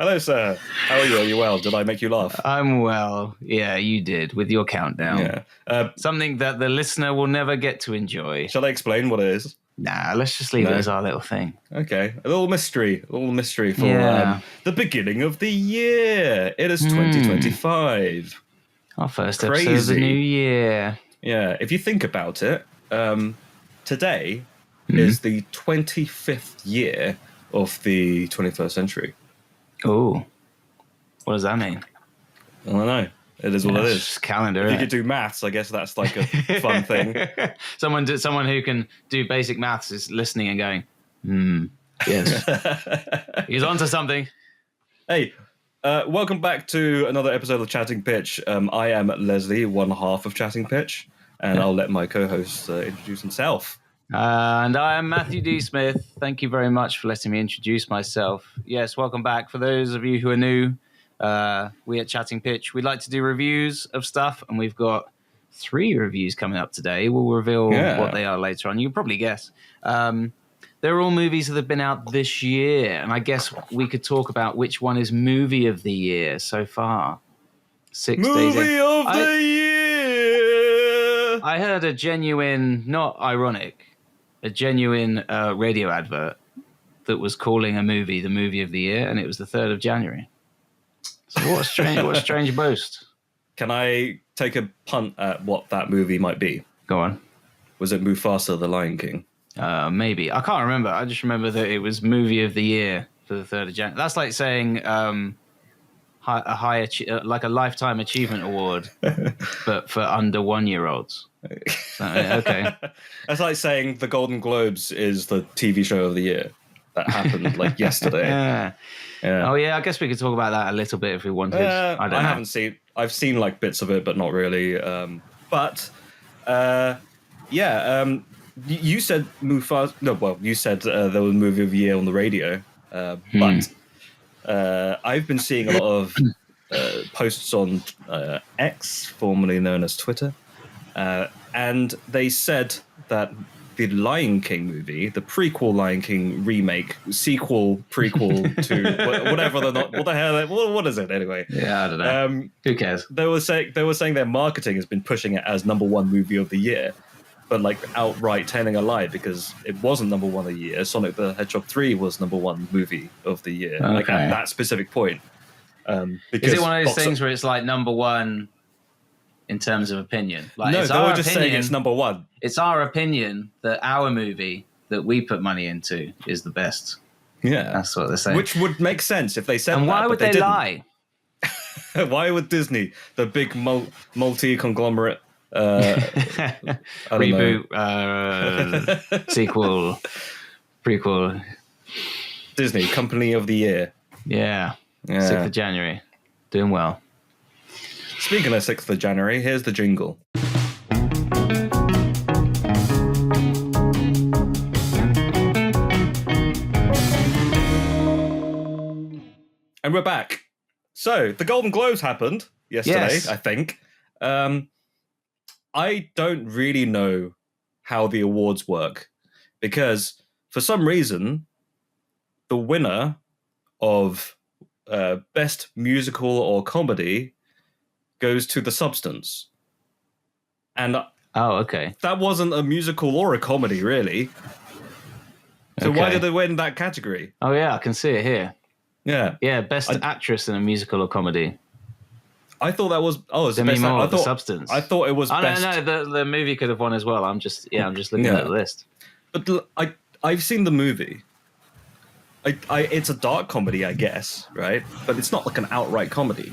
Hello, sir. How are you? Are you well? Did I make you laugh? I'm well. Yeah, you did with your countdown. Yeah. Something that the listener will never get to enjoy. Shall I explain what it is? Nah, let's just leave it as our little thing. Okay. A little mystery for the beginning of the year. It is 2025. Our first episode of the new year. Yeah. If you think about it, today is the 25th year of the 21st century. Oh, what does that mean? I don't know. It is what it is. Just calendar. If you could do maths, I guess that's like a fun thing. Someone who can do basic maths is listening and going, yes. He's onto something. Hey, welcome back to another episode of Chatting Pitch. I am Leslie, one half of Chatting Pitch, and I'll let my co-host introduce himself. And I am Matthew D. Smith. Thank you very much for letting me introduce myself. Yes, welcome back. For those of you who are new, we at Chatting Pitch, we like to do reviews of stuff, and we've got 3 reviews coming up today. We'll reveal what they are later on. You can probably guess. They're all movies that have been out this year, and I guess we could talk about which one is movie of the year so far. 6 days in. Movie of the year! I heard a genuine, not ironic, a genuine radio advert that was calling a movie the movie of the year, and it was the 3rd of January. So what a strange boast. Can I take a punt at what that movie might be? Go on. Was it Mufasa, the Lion King? Maybe. I can't remember. I just remember that it was movie of the year for the 3rd of January. That's like saying like a lifetime achievement award, but for under 1-year-olds. So, okay. That's like saying the Golden Globes is the TV show of the year. That happened like yesterday. Yeah. Oh yeah, I guess we could talk about that a little bit if we wanted. I haven't seen. I've seen like bits of it, but not really. You said Mufasa. No, well, you said there was a movie of the year on the radio. But I've been seeing a lot of posts on X, formerly known as Twitter, and they said that the Lion King movie, the prequel Lion King remake, sequel, prequel to whatever they're not. What the hell? What is it anyway? Yeah, I don't know. Who cares? They were saying their marketing has been pushing it as #1 movie of the year, but like outright telling a lie because it wasn't #1 of the year. Sonic the Hedgehog 3 was #1 movie of the year, like at that specific point. Is it one of those things where it's like #1 in terms of opinion? Like, no, they were just saying it's #1. It's our opinion that our movie that we put money into is the best. Yeah, that's what they're saying. Which would make sense if they said and that. Why would they lie? Why would Disney, the big multi-conglomerate, reboot, sequel, prequel, Disney Company of the Year? Yeah. 6th of January, doing well. Speaking of 6th of January, here's the jingle. And we're back. So, the Golden Globes happened yesterday, I think. I don't really know how the awards work because for some reason, the winner of Best Musical or Comedy goes to The Substance. And that wasn't a musical or a comedy, really. So why did they win that category? Oh, yeah, I can see it here. Yeah, best actress in a musical or comedy. I thought that was it's Demi best. Moore, The Substance. I thought it was best. No, the movie could have won as well. I'm just looking at the list. But I've seen the movie. It's a dark comedy, I guess, right? But it's not like an outright comedy,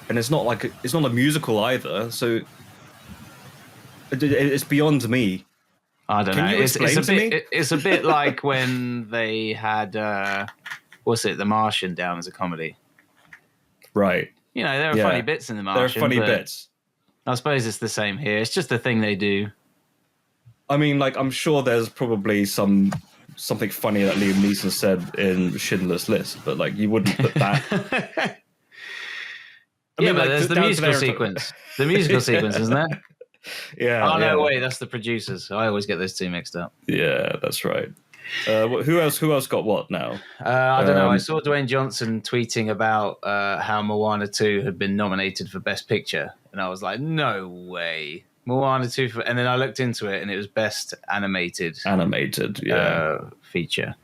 and it's not a musical either. So it's beyond me. I don't know. Can you explain to me? It's a bit like when they had The Martian down as a comedy. Right. You know, there are funny bits in The Martian. There are funny bits. I suppose it's the same here. It's just the thing they do. I mean, like, I'm sure there's probably something funny that Liam Neeson said in Schindler's List, but like, you wouldn't put that. But there's the musical sequence. The musical sequence, isn't there? Yeah. Oh, no, wait, that's the producers. I always get those two mixed up. Yeah, that's right. Who else? Who else got what now? I don't know. I saw Dwayne Johnson tweeting about how Moana 2 had been nominated for Best Picture, and I was like, no way. Moana 2, and then I looked into it, and it was Best Animated feature.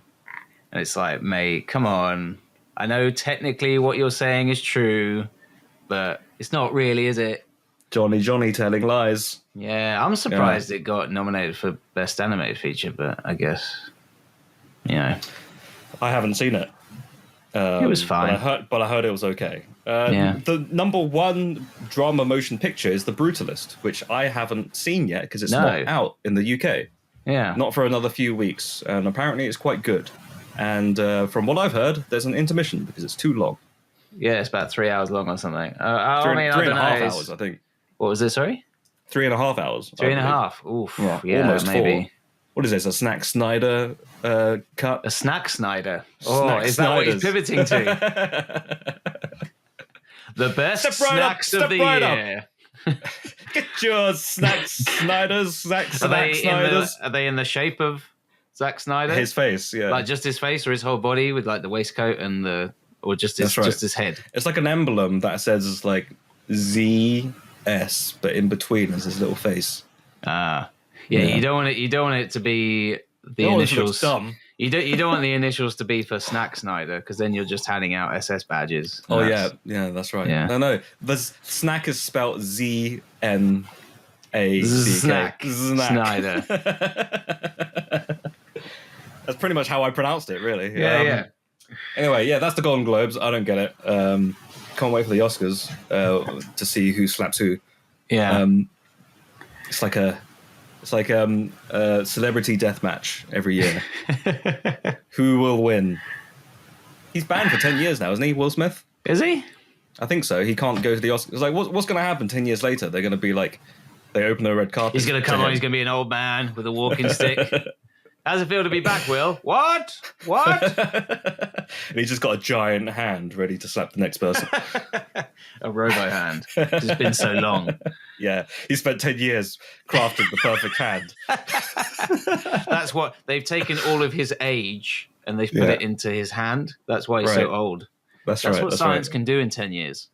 And it's like, mate, come on. I know technically what you're saying is true, but it's not really, is it? Johnny telling lies. Yeah, I'm surprised it got nominated for Best Animated Feature, but I guess, I haven't seen it. It was fine. But I heard it was okay. Yeah. The number one drama motion picture is The Brutalist, which I haven't seen yet because it's not out in the UK. Yeah. Not for another few weeks, and apparently it's quite good. And from what I've heard, there's an intermission because it's too long. Yeah, it's about 3 hours long or something. Three and a half hours, I think. What was it, sorry? 3.5 hours. 3.5. Oof. Yeah, almost maybe. 4. What is this? A Snack Snyder cut? A Snack Snyder. Snack is that what he's Snyders. pivoting to? The best snacks of the year. Get your Snack Snyders. Are they in the shape of Zack Snyder? His face, yeah. Like just his face or his whole body with like the waistcoat and just his head? It's like an emblem that says like ZS, but in between is his little face. Yeah. You don't want it to be the initials. Dumb. You don't want the initials to be for Snack Snyder because then you're just handing out SS badges. Oh yeah, that's right. Yeah. No, the snack is spelled ZNACK. Snack Snyder. That's pretty much how I pronounced it, really. Yeah. Anyway, that's the Golden Globes. I don't get it. Can't wait for the Oscars to see who slaps who. Yeah. It's like a celebrity death match every year. Who will win? He's banned for 10 years now, isn't he, Will Smith? Is he? I think so. He can't go to the Oscars. It's like, what's going to happen 10 years later? They're going to be like, they open the red carpet. He's going to come on. He's going to be an old man with a walking stick. How's it feel to be back, Will? What? And he's just got a giant hand ready to slap the next person. A robo hand. It's been so long. Yeah, he spent 10 years crafting the perfect hand. That's what they've taken all of his age and they've put it into his hand. That's why he's so old. That's what science can do in 10 years.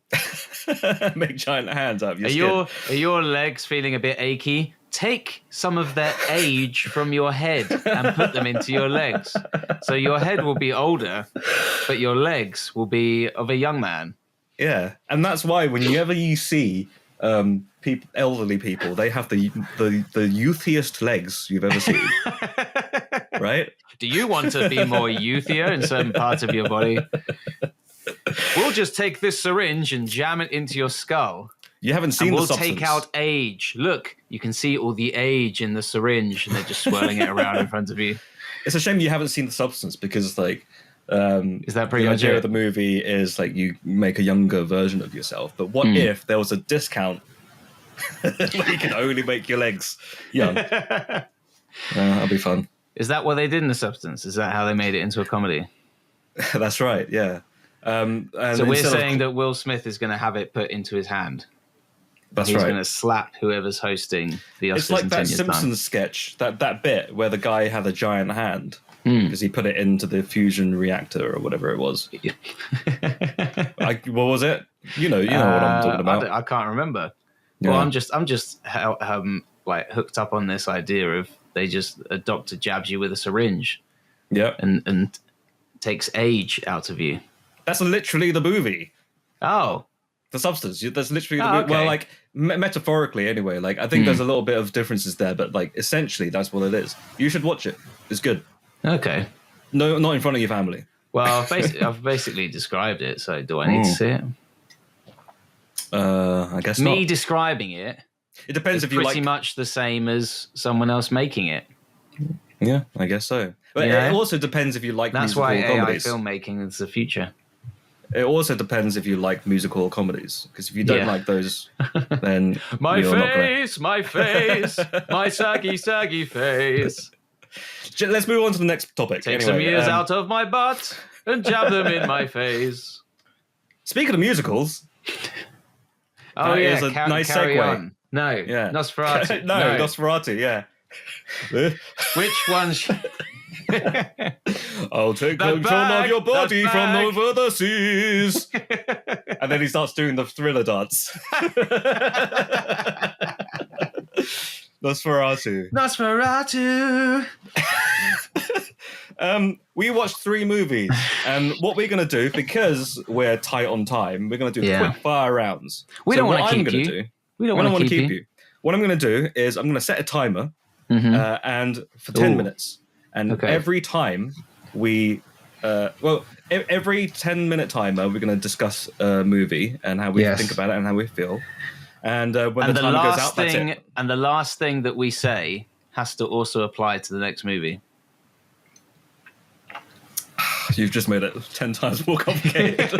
Make giant hands out of your skin. Are your legs feeling a bit achy? Take some of their age from your head and put them into your legs. So your head will be older, but your legs will be of a young man. Yeah, and that's why whenever you see elderly people, they have the youthiest legs you've ever seen. Right? Do you want to be more youthier in certain parts of your body? We'll just take this syringe and jam it into your skull. You haven't seen the substance. We'll take out age. Look, you can see all the age in the syringe, and they're just swirling it around in front of you. It's a shame you haven't seen the substance because, like, is that pretty much the idea it? of the movie is like you make a younger version of yourself. But what if there was a discount where you can only make your legs young? That'd be fun. Is that what they did in the substance? Is that how they made it into a comedy? That's right. Yeah. And so we're saying that Will Smith is going to have it put into his hand. That's He's right. going to slap whoever's hosting the Oscars. It's like in that 10 years' Simpsons time. sketch, that bit where the guy had a giant hand because he put it into the fusion reactor or whatever it was. What was it? You know what I'm talking about. I can't remember. Yeah. Well, I'm just like hooked up on this idea of a doctor jabs you with a syringe, and takes age out of you. That's literally the movie. Oh. The substance. That's literally the movie. Okay. Well, like metaphorically anyway. Like I think there's a little bit of differences there, but like essentially that's what it is. You should watch it. It's good. Okay. No, not in front of your family. Well, I've basically described it, so do I need to see it? I guess not. Me describing it. It depends if you pretty much the same as someone else making it. Yeah, I guess so. But it also depends if you like That's musical why AI comedies. filmmaking is the future. It also depends if you like musical comedies. Because if you don't like those, then my you're face, my saggy, saggy face. Let's move on to the next topic. Take some ears out of my butt and jab them in my face. Speaking of musicals, that is a nice carry segue. On. No, Nosferatu. no, Nosferatu. Yeah. Which one? I'll take That control of bag, your body that from bag. over the seas. And then he starts doing the Thriller dance. Nosferatu. Nosferatu. We watched 3 movies, and what we're going to do, because we're tight on time, we're going to do Yeah. quick fire rounds. We So don't what want to I'm keep gonna you. do, We don't I don't want to keep keep you. What I'm going to do is I'm going to set a timer, Mhm. and for 10 Ooh. minutes, and Okay. every time we, every 10-minute timer, we're going to discuss a movie and how we Yes. think about it and how we feel. And when And the the timer goes last out, that's thing, it. and the last thing that we say has to also apply to the next movie. You've just made it 10 times more complicated.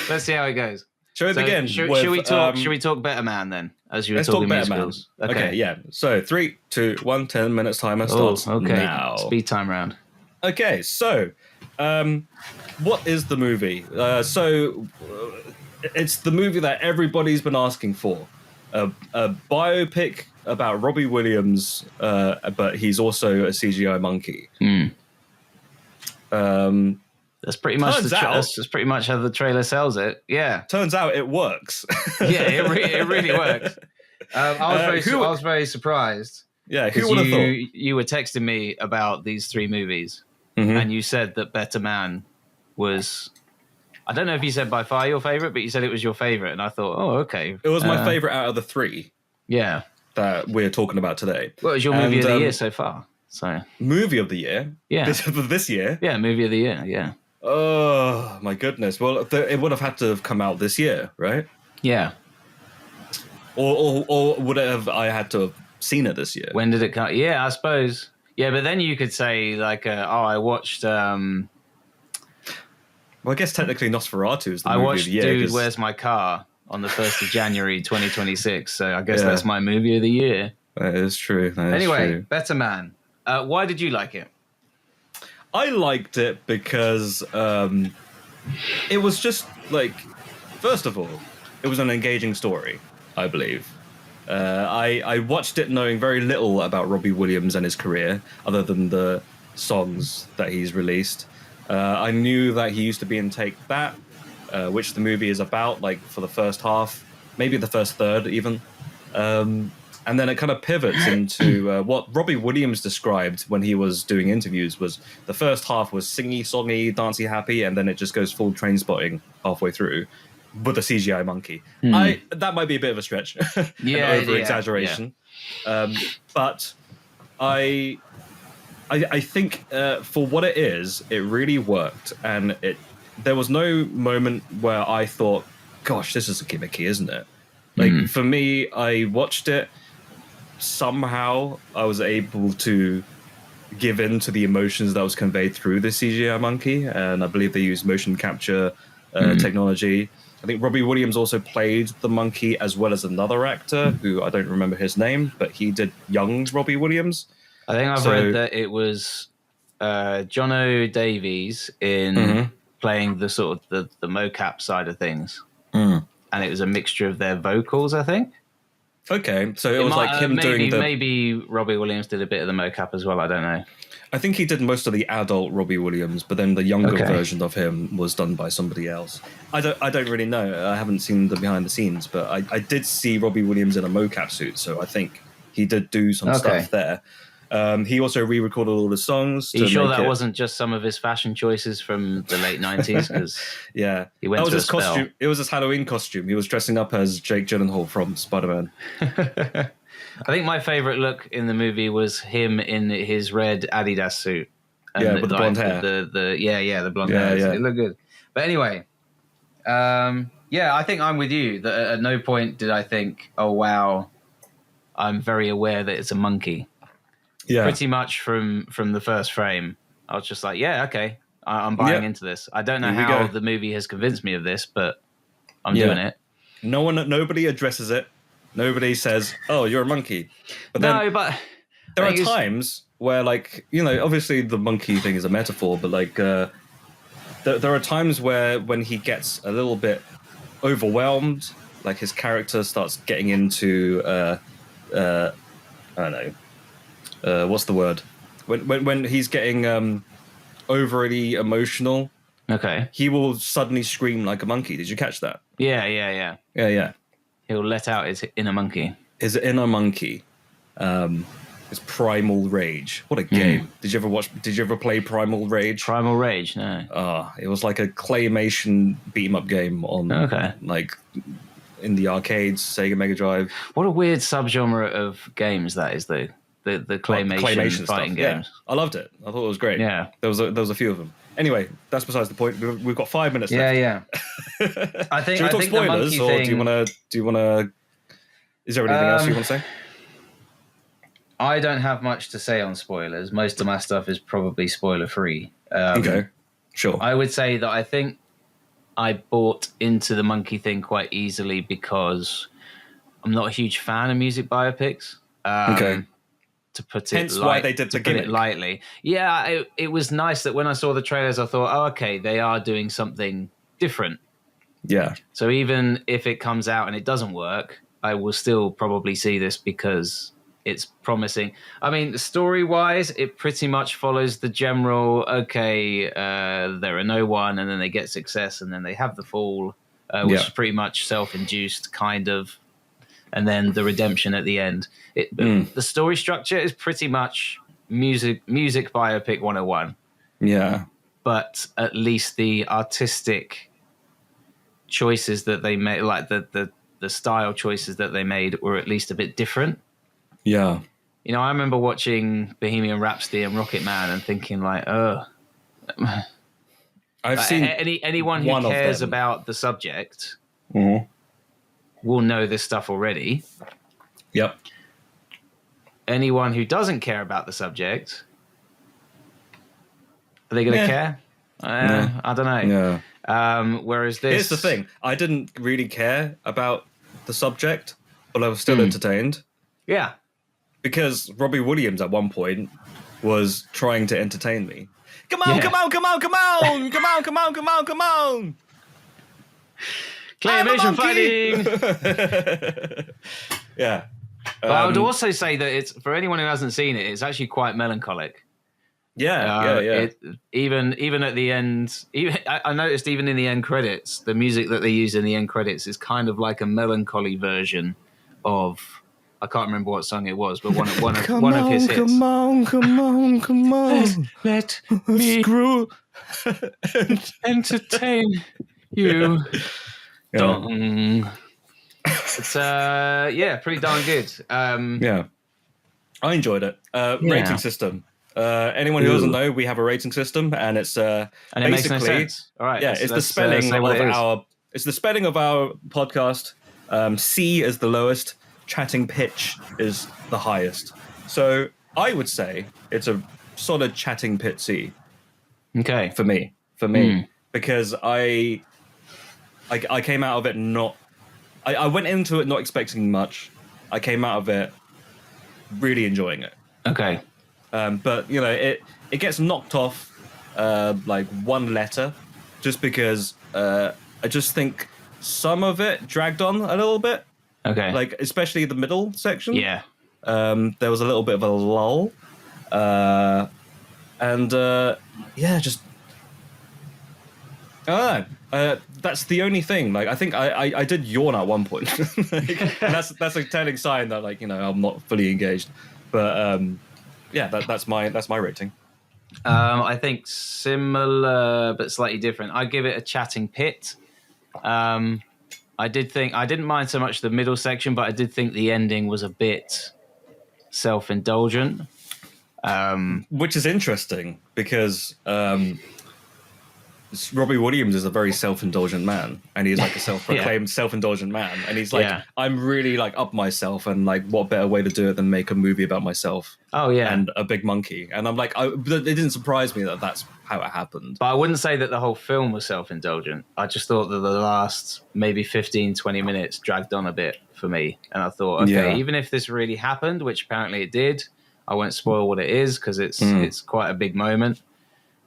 Let's see how it goes. Shall we begin? Should with, we talk? Should we talk Better Man then? As you were Let's talking talk Better Man. musicals. Okay, yeah. So 3, 2, 1, 10 minutes timer starts now. Speed time round. Okay, so what is the movie? It's the movie that everybody's been asking for. A biopic about Robbie Williams, but he's also a CGI monkey. That's pretty much that's pretty much how the trailer sells it. Yeah. Turns out it works. Yeah, it really works. I was very surprised. Yeah, who would have thought? You were texting me about these 3 movies, Mhm. and you said that Better Man was. I don't know if you said by far your favorite, but you said it was your favorite, and I thought, oh, okay. It was my favorite out of the 3 Yeah. that we're talking about today. What was your movie of the year so far? So movie of the year? Yeah. This year? Yeah, movie of the year. Yeah. Oh my goodness! Well, it would have had to have come out this year, right? Yeah. Or would it have? I had to have seen it this year. When did it come? Yeah, I suppose. Yeah, but then you could say like, I watched. Well, I guess technically Nosferatu is the I movie watched of the year. Dude, Where's My Car on the 1st of January 2026. So I guess that's my movie of the year. That is true. Anyway, Better Man. Why did you like it? I liked it because it was just like, first of all, it was an engaging story, I believe. I watched it knowing very little about Robbie Williams and his career, other than the songs that he's released. I knew that he used to be in Take That, which the movie is about, like for the first half, maybe the first third even. And then it kind of pivots into what Robbie Williams described when he was doing interviews was the first half was singy, songy, dancey, happy, and then it just goes full train spotting halfway through with a CGI monkey. That might be a bit of a stretch, over exaggeration. But I think for what it is, it really worked, and there was no moment where I thought, "Gosh, this is gimmicky, isn't it?" Like for me, I watched it. Somehow I was able to give in to the emotions that was conveyed through the CGI monkey, and I believe they used motion capture technology. I think Robbie Williams also played the monkey as well as another actor who I don't remember his name, but he did young Robbie Williams. I think I've read that it was John O. Davies in playing the sort of the mocap side of things, and it was a mixture of their vocals, I think. Okay, so it was like him doing the... Maybe Robbie Williams did a bit of the mocap as well, I don't know. I think he did most of the adult Robbie Williams, but then the younger version of him was done by somebody else. I don't really know. I haven't seen the behind the scenes, but I did see Robbie Williams in a mocap suit, so I think he did do some stuff there. He also re-recorded all the songs. Are you sure that wasn't just some of his fashion choices from the late 90s? Because yeah, he went that was through his costume. It was his Halloween costume. He was dressing up as Jake Gyllenhaal from Spider-Man. I think my favorite look in the movie was him in his red Adidas suit. And with the blonde hair. The blonde hair. Yeah. It looked good. But anyway, I think I'm with you. That at no point did I think, oh wow, I'm very aware that it's a monkey. Yeah. Pretty much from the first frame, I was just like, yeah, okay, I'm buying into this. I don't know how the movie has convinced me of this, but I'm doing it. Nobody addresses it. Nobody says, "Oh, you're a monkey." But then there are times where, like, you know, obviously the monkey thing is a metaphor, but like, there are times where when he gets a little bit overwhelmed, like his character starts getting into, I don't know, what's the word? When he's getting overly emotional, Okay. he will suddenly scream like a monkey. Did you catch that? Yeah. Yeah. He'll let out his inner monkey. His inner monkey. His Primal Rage. What a game! Did you ever play Primal Rage? Primal Rage, no. It was like a claymation beat 'em up game on like in the arcades, Sega Mega Drive. What a weird subgenre of games that is, though. The claymation fighting stuff. games. Yeah, I loved it. I thought it was great. Yeah. There was a few of them. Anyway, that's besides the point. We've got 5 minutes left. Yeah. I think. Should we talk spoilers, or do you want to? Is there anything else you want to say? I don't have much to say on spoilers. Most of my stuff is probably spoiler free. Okay, sure. I would say that I think I bought into the monkey thing quite easily because I'm not a huge fan of music biopics. Okay. To put it Hence why they did the gimmick. Put it lightly. Yeah, it was nice that when I saw the trailers, I thought, oh, okay, they are doing something different. Yeah. So even if it comes out and it doesn't work, I will still probably see this because it's promising. I mean, story-wise, it pretty much follows the general, okay, there are no one, and then they get success, and then they have the fall, which is pretty much self-induced, kind of, and then the redemption at the end. The story structure is pretty much music biopic 101. Yeah. But at least the artistic choices that they made, like the style choices that they made, were at least a bit different. Yeah. You know, I remember watching Bohemian Rhapsody and Rocket Man and thinking like, I've seen anyone who cares about the subject will know this stuff already. Yep. Anyone who doesn't care about the subject, are they going to care? I don't know. Yeah. Whereas this... Here's the thing. I didn't really care about the subject, but I was still entertained. Yeah. Because Robbie Williams at one point was trying to entertain me. Come on. Claymation fighting! Yeah. But I would also say that it's, for anyone who hasn't seen it, it's actually quite melancholic. Yeah. Even at the end, I noticed even in the end credits, the music that they use in the end credits is kind of like a melancholy version of, I can't remember what song it was, but one of his hits. Come on. Let me entertain you. Yeah. It's pretty darn good. Yeah, I enjoyed it. Rating system. Anyone who doesn't know, we have a rating system, and it's and it makes no sense. All right, it's the spelling of our podcast. C is the lowest. Chatting pitch is the highest. So I would say it's a solid chatting pitch C. Okay, for me, because I came out of it not. I went into it not expecting much. I came out of it really enjoying it. Okay. But you know, it gets knocked off like one letter, just because I just think some of it dragged on a little bit. Okay. Like especially the middle section. Yeah. There was a little bit of a lull, just. That's the only thing. Like I think I did yawn at one point. And that's a telling sign that, like, you know, I'm not fully engaged. But that's my rating. I think similar but slightly different. I give it a chatting pit. I didn't mind so much the middle section, but I did think the ending was a bit self-indulgent. Which is interesting because Robbie Williams is a very self-indulgent man, and he's like a self-proclaimed self-indulgent man, and he's like, I'm really like up myself, and like, what better way to do it than make a movie about myself? Oh yeah, and a big monkey, and I'm like, it didn't surprise me that that's how it happened. But I wouldn't say that the whole film was self-indulgent. I just thought that the last maybe 15-20 minutes dragged on a bit for me, and I thought, okay, even if this really happened, which apparently it did, I won't spoil what it is because it's quite a big moment.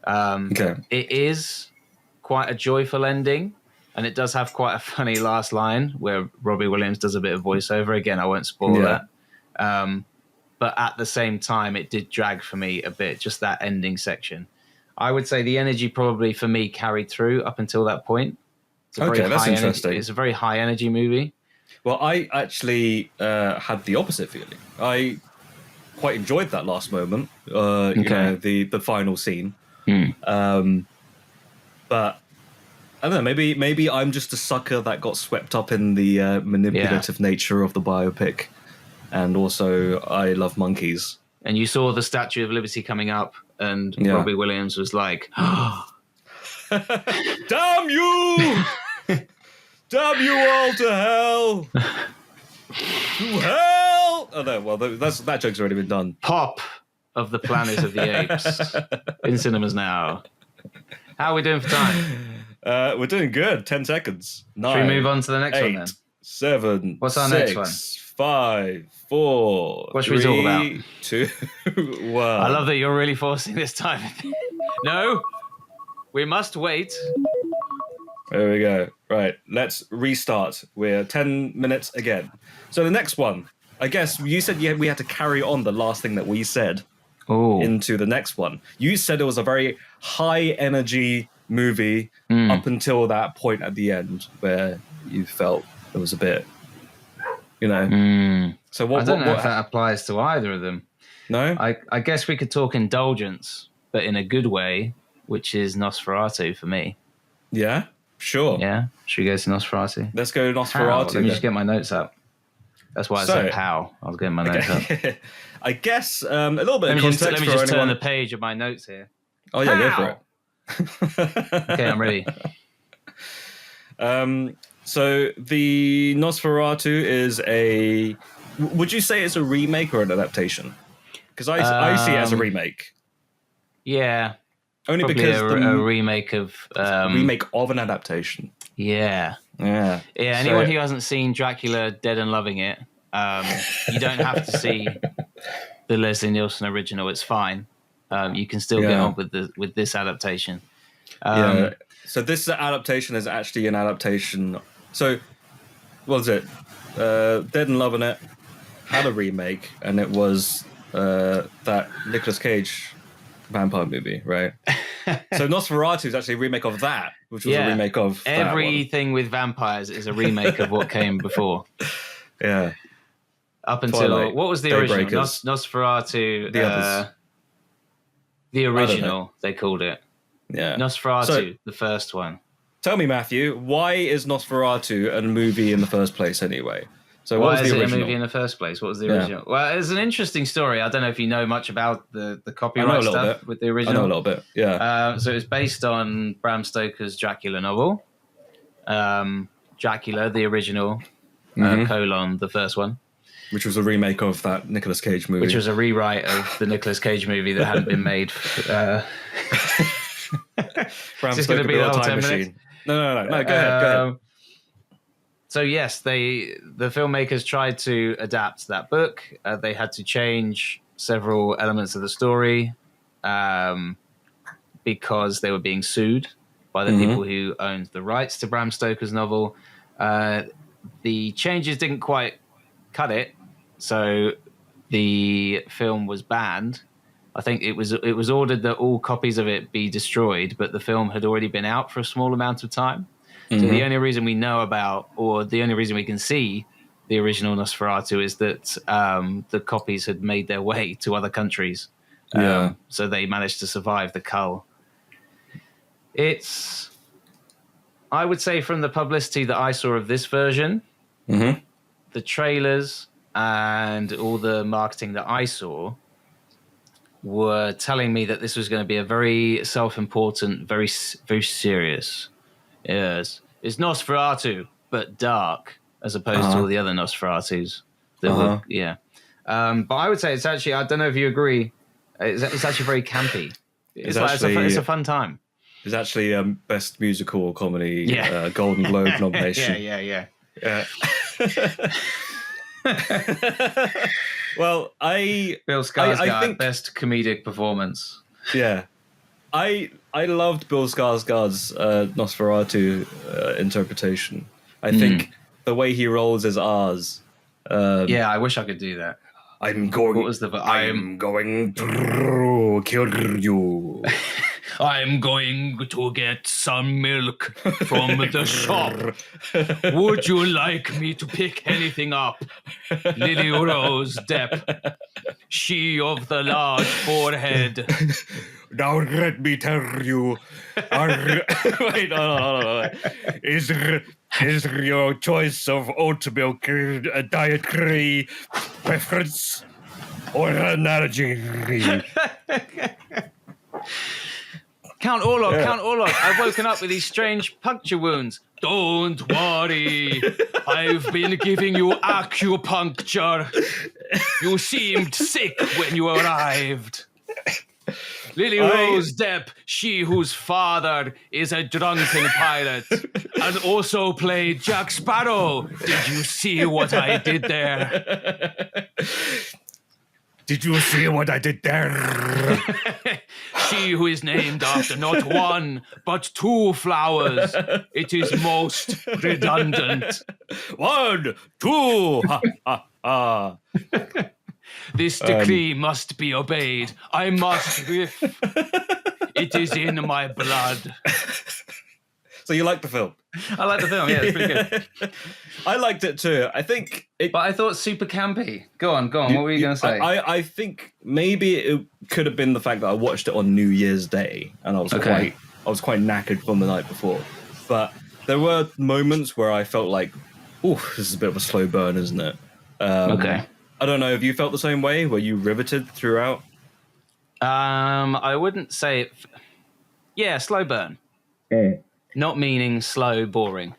It is quite a joyful ending, and it does have quite a funny last line where Robbie Williams does a bit of voiceover. Again, I won't spoil that. but at the same time, it did drag for me a bit, just that ending section. I would say the energy probably for me carried through up until that point. That's interesting. It's a very high energy movie. Well, I actually had the opposite feeling. I quite enjoyed that last moment, you know, the final scene. But I don't know, maybe I'm just a sucker that got swept up in the manipulative nature of the biopic. And also, I love monkeys. And you saw the Statue of Liberty coming up, and Robbie Williams was like, "Damn you! Damn you all to hell! To hell!" Oh no, well that joke's already been done. Pop of the Planet of the Apes in cinemas now. How are we doing for time? We're doing good. 10 seconds. 9. Should we move on to the next one then? 7. What's our 6, next one? 5, 4. What should we talk about? 2, 1. I love that you're really forcing this time. No, we must wait. There we go. Right, let's restart. We're 10 minutes again. So the next one, I guess you said we had to carry on the last thing that we said into the next one. You said it was a very high energy movie up until that point at the end where you felt it was a bit, you know. So what? I don't know if that applies to either of them. No, I guess we could talk indulgence, but in a good way, which is Nosferatu for me. Yeah, sure. Yeah, should we go to Nosferatu? Let's go to Nosferatu. Let me just get my notes up. That's why I said how. I was getting my notes up. I guess a little bit of context. Let me just turn the page of my notes here. Oh yeah, go for it. Okay, I'm ready. So the Nosferatu is a. Would you say it's a remake or an adaptation? Because I see it as a remake. Yeah. Only probably because a remake of remake of an adaptation. Yeah. Anyone who hasn't seen Dracula Dead and Loving It, you don't have to see the Leslie Nielsen original. It's fine. You can still get on with this adaptation. So this adaptation is actually an adaptation. So what was it? Dead and Loving It had a remake, and it was that Nicolas Cage vampire movie, right? So Nosferatu is actually a remake of that, which was a remake of everything with vampires is a remake of what came before. Yeah. Up until Twilight, what was the original? Nosferatu. The original, they called it. Yeah. Nosferatu, the first one. Tell me, Matthew, why is Nosferatu a movie in the first place anyway? So what was the original? A movie in the first place? What was the original? Yeah. Well, it's an interesting story. I don't know if you know much about the copyright stuff with the original. I know a little bit, yeah. So it was based on Bram Stoker's Dracula novel. Dracula, the original, colon, the first one. Which was a remake of that Nicolas Cage movie. Which was a rewrite of the Nicolas Cage movie that hadn't been made. Bram Stoker built a time machine. No, go ahead. So yes, the filmmakers tried to adapt that book. They had to change several elements of the story because they were being sued by the people who owned the rights to Bram Stoker's novel. The changes didn't quite cut it, so the film was banned. I think it was ordered that all copies of it be destroyed, but the film had already been out for a small amount of time. So the only reason we know about, or the only reason we can see the original Nosferatu is that the copies had made their way to other countries. So they managed to survive the cull. It's, I would say from the publicity that I saw of this version, the trailers and all the marketing that I saw were telling me that this was going to be a very self-important, very, very serious. Yes, it's Nosferatu, but dark, as opposed to all the other Nosferatus. But I would say it's actually, I don't know if you agree, it's actually very campy. It's a fun time. It's actually best musical or comedy Golden Globe nomination. Yeah. Well, Bill Skarsgård, best comedic performance. Yeah. I loved Bill Skarsgård's Nosferatu interpretation. I think the way he rolls his R's. I wish I could do that. I'm going. What was the? I'm going to kill you. I'm going to get some milk from the shop. Would you like me to pick anything up? Lily Rose Depp, she of the large forehead. Now let me tell you. Wait, no. Is your choice of oat milk a dietary preference or an allergy? Count Orlok, I've woken up with these strange puncture wounds. Don't worry, I've been giving you acupuncture. You seemed sick when you arrived. Lily Rose Depp, she whose father is a drunken pirate and also played Jack Sparrow. Did you see what I did there? Did you see what I did there? She who is named after not one, but two flowers. It is most redundant. 1, 2, ha, ha, ha. This decree must be obeyed. I must riff. It is in my blood. So you like the film? I like the film, yeah, it's pretty good. I liked it too. I think But I thought super campy. Go on, what were you going to say? I think maybe it could have been the fact that I watched it on New Year's Day and I was quite knackered from the night before. But there were moments where I felt like, ooh, this is a bit of a slow burn, isn't it? Okay. I don't know if you felt the same way. Were you riveted throughout? I wouldn't say it. Yeah, slow burn. Not meaning slow, boring.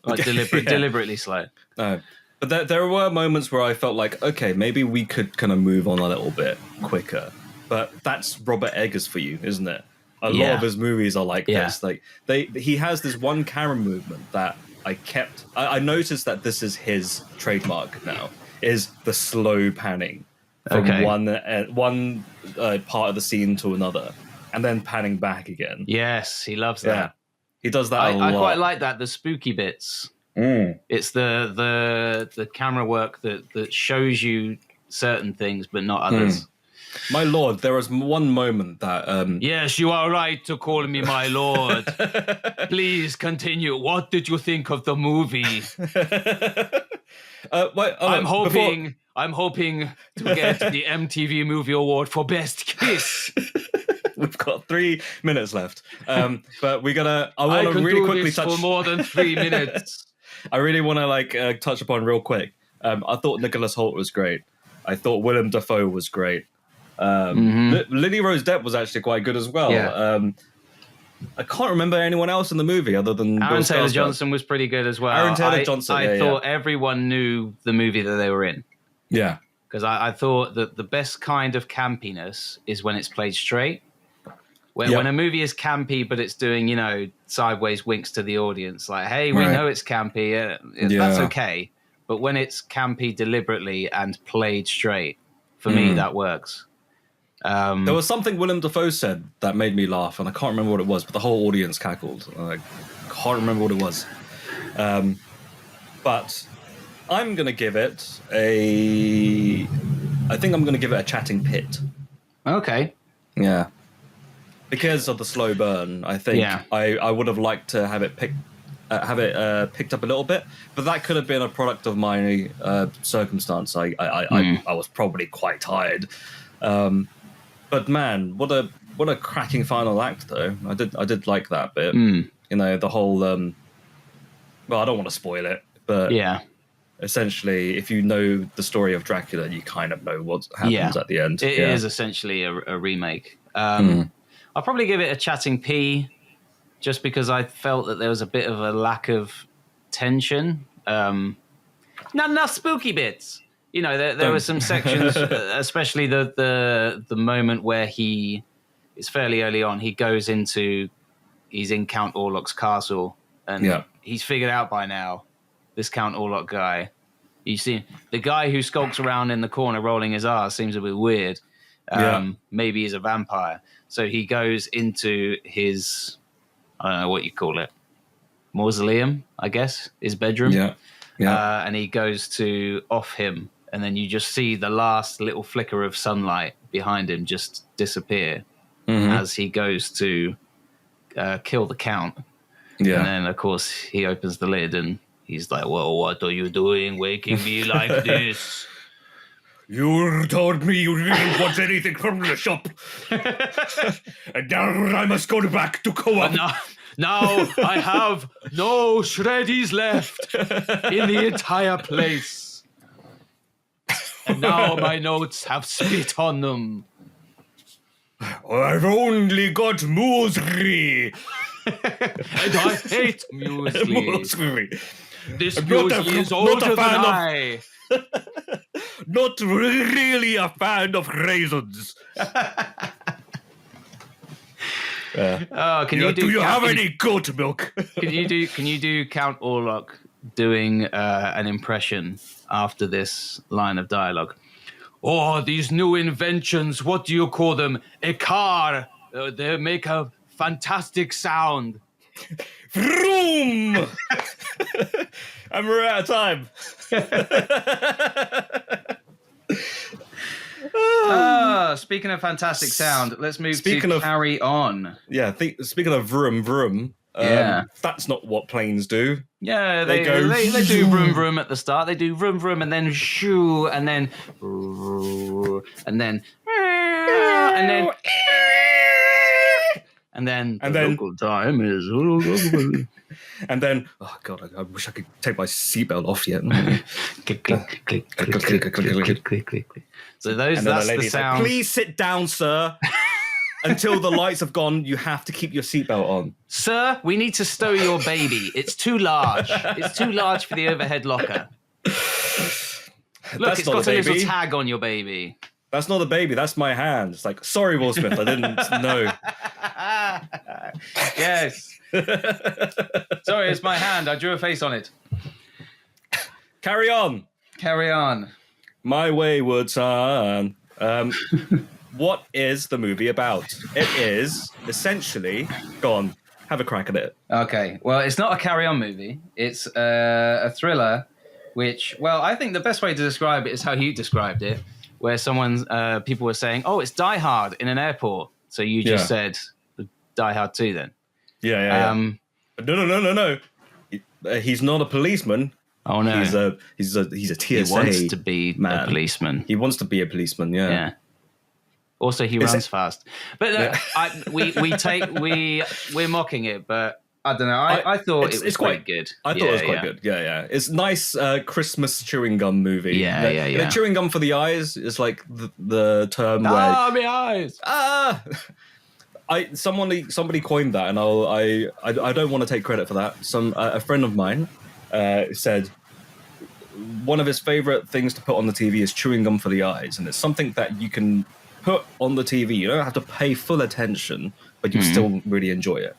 Like deliberately slow. No. But there were moments where I felt like, okay, maybe we could kind of move on a little bit quicker. But that's Robert Eggers for you, isn't it? A lot of his movies are like this. Like he has this one camera movement that I noticed that this is his trademark now, is the slow panning from one part of the scene to another and then panning back again. Yes, he loves that. Yeah. He does that a lot. I quite like that, the spooky bits. It's the camera work that shows you certain things but not others. My lord, there was one moment that... Yes, you are right to call me my lord. Please continue. What did you think of the movie? I'm hoping to get the MTV Movie Award for Best Kiss. We've got 3 minutes left. But we're gonna... I want to really quickly touch... for more than 3 minutes. I really want to touch upon real quick. I thought Nicholas Hoult was great. I thought Willem Dafoe was great. Lily Rose Depp was actually quite good as well. Yeah. I can't remember anyone else in the movie other than Aaron Taylor Johnson was pretty good as well. Aaron Taylor Johnson. I thought everyone knew the movie that they were in. Yeah. Because I thought that the best kind of campiness is when it's played straight. When a movie is campy, but it's doing, sideways winks to the audience, like, hey, we know it's campy. That's okay. But when it's campy deliberately and played straight, for me, that works. There was something Willem Dafoe said that made me laugh, and I can't remember what it was, but the whole audience cackled. I can't remember what it was. But I'm going to give it a chatting pit. Okay. Yeah. Because of the slow burn, I think I would have liked to have it picked up a little bit, but that could have been a product of my circumstance. I was probably quite tired. But man, what a cracking final act, though. I did like that bit. The whole. Well, I don't want to spoil it, but essentially, if you know the story of Dracula, you kind of know what happens at the end. It is essentially a remake. I'll probably give it a chatting P, just because I felt that there was a bit of a lack of tension. Not enough spooky bits. There were some sections, especially the moment where it's fairly early on. He's in Count Orlok's castle, and he's figured out by now, this Count Orlok guy. You see, the guy who skulks around in the corner rolling his R seems a bit weird. Maybe he's a vampire. So he goes into his, I don't know what you call it, mausoleum, I guess, his bedroom. And he goes to off him and then you just see the last little flicker of sunlight behind him just disappear as he goes to kill the Count. Yeah. And then, of course, he opens the lid and he's like, well, what are you doing waking me like this? You told me you didn't want anything from the shop. And now I must go back to co-op. Now I have no shreddies left in the entire place. And now my notes have spit on them. I've only got muesli. And I hate muesli. This I'm not muesli is not older a than fan of- I. Not really a fan of raisins. Can Do you have any goat milk? Can you do Count Orlok doing an impression after this line of dialogue? Oh, these new inventions, what do you call them? A car. They make a fantastic sound. Vroom! And we're out of time. Speaking of fantastic sound, let's move Speaking to of- Carry On. Yeah, speaking of vroom vroom, that's not what planes do. Yeah, They they go do vroom vroom at the start. They do vroom vroom and then shoo and then and then local time is And then, oh god, I wish I could take my seatbelt off yet. click click click click click click click click. So And then that's the the lady's like, sound. please sit down, sir. Until the lights have gone, you have to keep your seatbelt on. Sir, we need to stow your baby. It's too large. It's too large for the overhead locker. Look, That's it's not got a a little baby. tag on your baby. That's not a baby, that's my hand. It's like, sorry, Will Smith, I didn't know. Yes. Sorry, it's my hand. I drew a face on it. Carry on. Carry on. My wayward son. What is the movie about? It is essentially, go on, have a crack at it. Okay. Well, it's not a Carry On movie. It's a thriller, which, well, I think the best way to describe it is how you described it, where people were saying, oh, it's Die Hard in an airport. So you just said Die Hard 2 then. Yeah. No. He's not a policeman. Oh no. He's a TSA. He wants to be man. a policeman. He wants to be a policeman, yeah. Yeah. Also, he runs fast. But we're mocking it, but I don't know. I thought it was quite good. I thought it was quite good. Yeah. It's nice Christmas chewing gum movie. Yeah. The chewing gum for the eyes is like the term where my eyes. Somebody coined that, and I don't want to take credit for that. A friend of mine said one of his favorite things to put on the TV is chewing gum for the eyes, and it's something that you can put on the TV. You don't have to pay full attention, but you still really enjoy it.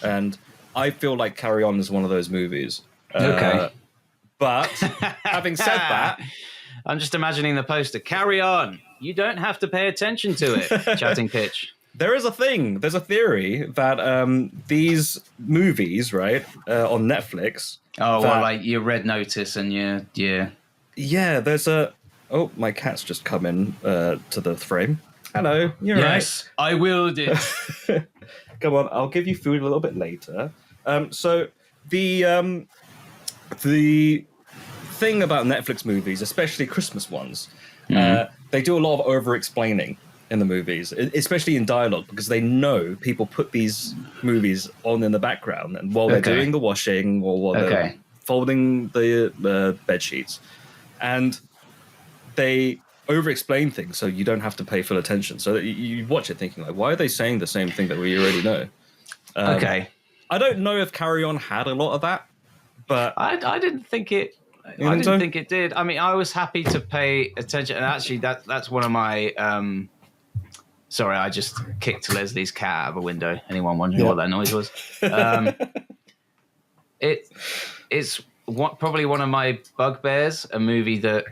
And I feel like Carry On is one of those movies. Okay. But having said that, I'm just imagining the poster. Carry On. You don't have to pay attention to it. Chatting pitch. there's a theory that these movies, right, on Netflix. Oh, well, like your Red Notice and your... Yeah, there's a... Oh, my cat's just come in to the frame. Hello, you're yes, I willed it. right. Come on, I'll give you food a little bit later. So the thing about Netflix movies, especially Christmas ones, they do a lot of over-explaining in the movies, especially in dialogue, because they know people put these movies on in the background, and while they're doing the washing or while they're folding the bed sheets, and they over-explain things so you don't have to pay full attention. So you watch it thinking, like, why are they saying the same thing that we already know? I don't know if Carry On had a lot of that, but I didn't think it. I didn't think it did. I mean, I was happy to pay attention, and actually, that's one of my. Sorry, I just kicked Leslie's cat out of a window. Anyone wondering what that noise was? It's probably one of my bugbears. A movie that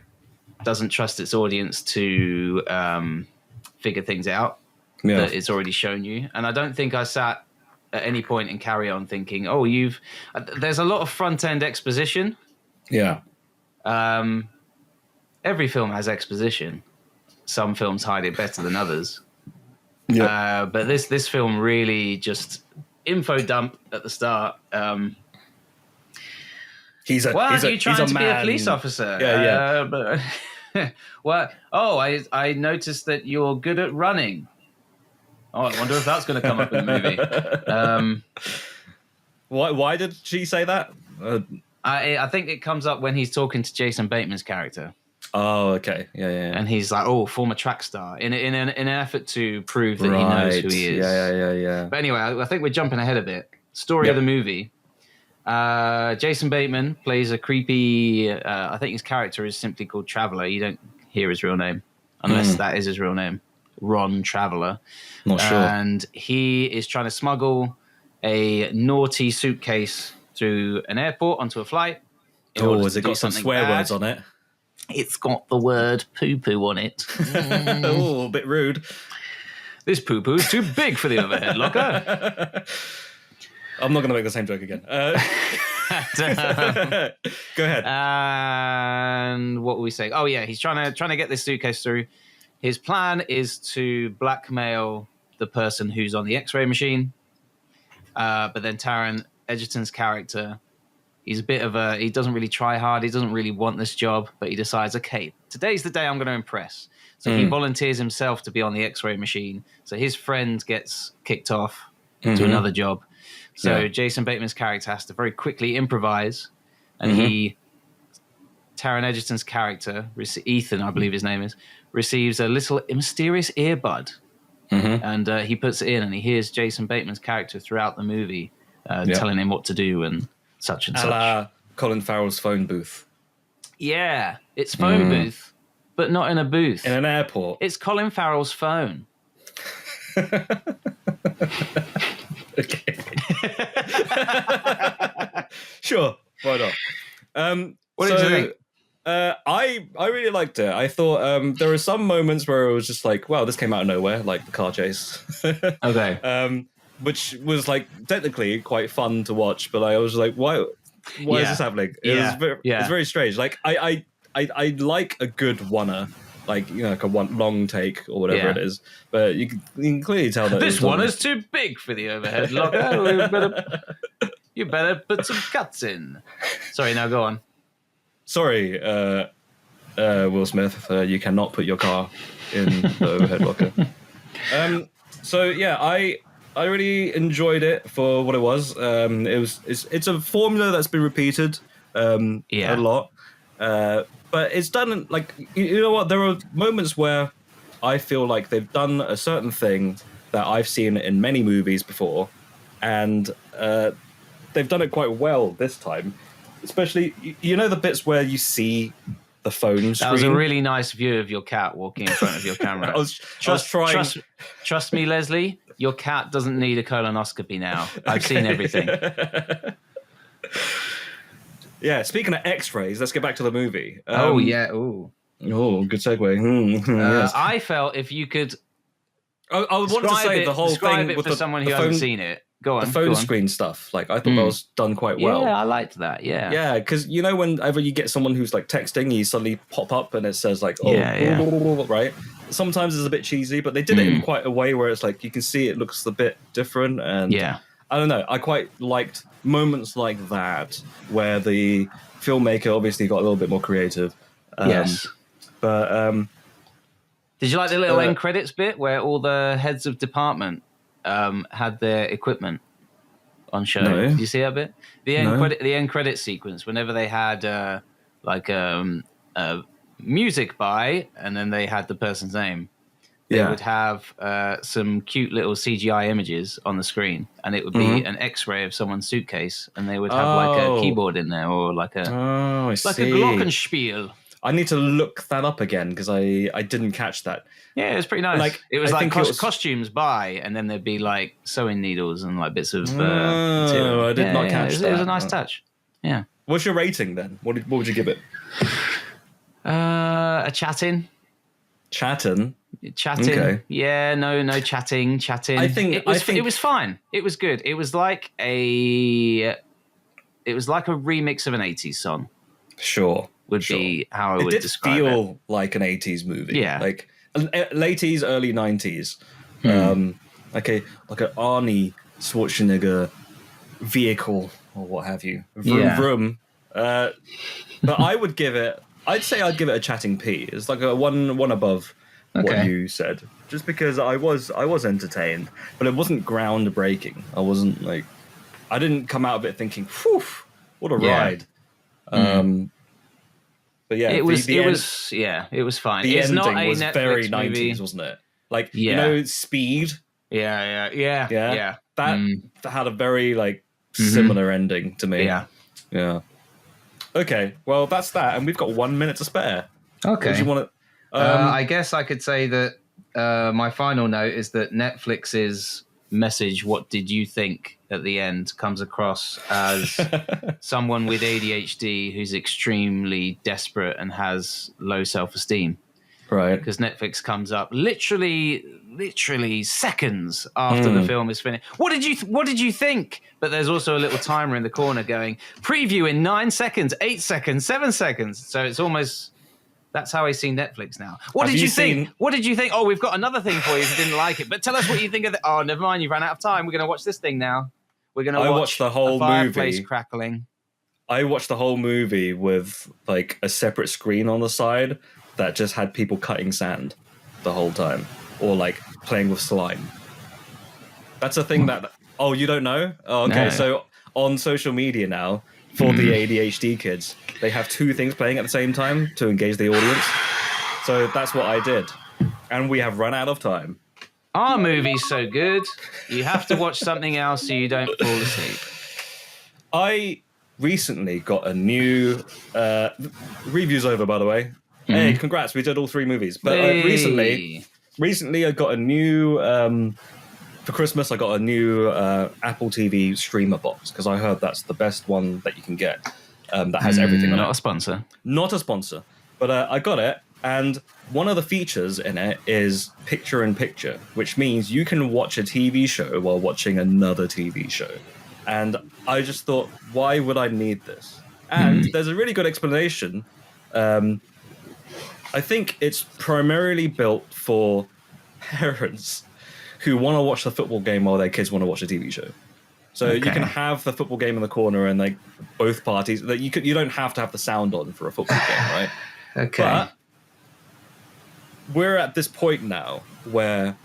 doesn't trust its audience to figure things out that it's already shown you. And I don't think I sat at any point in Carry On thinking, oh, there's a lot of front end exposition. Yeah. every film has exposition. Some films hide it better than others. Yeah. But this film really just info dump at the start. He's a you trying to be a police officer? Yeah. But I noticed that you're good at running. Oh, I wonder if that's going to come up in the movie. Why did she say that? I think it comes up when he's talking to Jason Bateman's character. Oh, okay. Yeah. And he's like, "Oh, former track star," in an effort to prove that he knows who he is. Yeah. But anyway, I think we're jumping ahead a bit. Story of the movie. Jason Bateman plays a creepy. I think his character is simply called Traveler. You don't hear his real name unless that is his real name, Ron Traveler. Not sure. And he is trying to smuggle a naughty suitcase through an airport onto a flight. Has it got some swear words on it? It's got the word poo-poo on it. Oh, a bit rude. This poo-poo is too big for the overhead locker. I'm not going to make the same joke again. Go ahead. And what were we saying? Oh, yeah, he's trying to get this suitcase through. His plan is to blackmail the person who's on the X-ray machine. But then Taron Egerton's character, he's a bit of he doesn't really try hard. He doesn't really want this job, but he decides, okay, today's the day I'm going to impress. So he volunteers himself to be on the X-ray machine. So his friend gets kicked off to another job. So Jason Bateman's character has to very quickly improvise. And Taron Egerton's character, Ethan, I believe his name is, receives a little mysterious earbud. And he puts it in and he hears Jason Bateman's character throughout the movie telling him what to do and such and such. Colin Farrell's phone booth. Yeah, it's phone booth, but not in a booth. In an airport. It's Colin Farrell's phone. Okay. Sure, why not? What did you think? I really liked it. I thought there were some moments where it was just like, wow, this came out of nowhere, like the car chase. Okay. Which was like technically quite fun to watch, but I was like, why is this happening? It's very strange. Like I like a good oneer, like like a one long take or whatever it is. But you can clearly tell that this one is too big for the overhead locker. You better put some cuts in. Sorry, now go on. Sorry, Will Smith, you cannot put your car in the overhead locker. So yeah, I really enjoyed it for what it was. It's a formula that's been repeated a lot, but it's done like you know what? There are moments where I feel like they've done a certain thing that I've seen in many movies before, and they've done it quite well this time. Especially, the bits where you see the phone screen. That was a really nice view of your cat walking in front of your camera. I was trying. Trust me, Leslie, your cat doesn't need a colonoscopy now. I've seen everything. Yeah, speaking of X-rays, let's get back to the movie. Oh, good segue. Yes. I felt if you could... I want to say the whole thing it with for someone who hasn't seen it. Go on. The phone screen stuff. Like, I thought that was done quite well. Yeah, I liked that, yeah. Yeah, because, whenever you get someone who's, like, texting, you suddenly pop up and it says, like, right? Sometimes it's a bit cheesy, but they did it in quite a way where it's, like, you can see it looks a bit different. And I don't know. I quite liked moments like that where the filmmaker obviously got a little bit more creative. Yes. But... did you like the little end credits bit where all the heads of department had their equipment on show? No. Did you see that bit? The end credit sequence, whenever they had music by, and then they had the person's name. They would have some cute little CGI images on the screen, and it would be an X-ray of someone's suitcase, and they would have like a keyboard in there or like a a glockenspiel. I need to look that up again because I didn't catch that. Yeah, it was pretty nice. Like, it was I like think costumes by, and then there'd be like sewing needles and like bits of material. I did not catch that. It was a nice touch. Yeah. What's your rating then? What would you give it? A chatting. Chatting. Okay. Yeah, no chatting. I think it was fine. It was good. It was like a remix of an 80s song. Sure. would be how I would It did describe feel like an 80s movie. Yeah. Like late 80s, early 90s. Like an Arnie Schwarzenegger vehicle or what have you. Vroom vroom. But I'd say I'd give it a chatting P. It's like a one above what you said. Just because I was entertained, but it wasn't groundbreaking. I didn't come out of it thinking, whew, what a ride. But yeah, it was fine. The It's ending not a was Netflix very movie. 90s, wasn't it? Like, you know, Speed? Yeah. That had a very similar ending to me. Yeah. Okay, well that's that, and we've got 1 minute to spare. Okay. What do you want to? I guess I could say that my final note is that Netflix's message, "What did you think?" at the end, comes across as someone with ADHD who's extremely desperate and has low self-esteem. Right. Because Netflix comes up literally seconds after the film is finished. What did you think? But there's also a little timer in the corner going, preview in 9 seconds, 8 seconds, 7 seconds. So it's almost, that's how I see Netflix now. What did you think? What did you think? Oh, we've got another thing for you if you didn't like it. But tell us what you think of it. Oh, never mind, you ran out of time. We're going to watch this thing now. We're going to watch the whole a fireplace movie crackling. I watched the whole movie with like a separate screen on the side that just had people cutting sand the whole time, or like playing with slime. That's a thing that... Oh, you don't know? Oh, okay, no. So on social media now, for the ADHD kids, they have 2 things playing at the same time to engage the audience. So that's what I did. And we have run out of time. Our movie's so good, you have to watch something else so you don't fall asleep. I recently got a new... review's over, by the way. Hey, congrats, we did all 3 movies. But recently I got a new... for Christmas, I got a new Apple TV streamer box, because I heard that's the best one that you can get that has everything on it. Not a sponsor. Not a sponsor. But I got it, and one of the features in it is picture-in-picture, which means you can watch a TV show while watching another TV show. And I just thought, why would I need this? And there's a really good explanation. I think it's primarily built for parents who want to watch the football game while their kids want to watch a TV show. So you can have the football game in the corner and like both parties. That you don't have to have the sound on for a football game, right? Okay. But we're at this point now where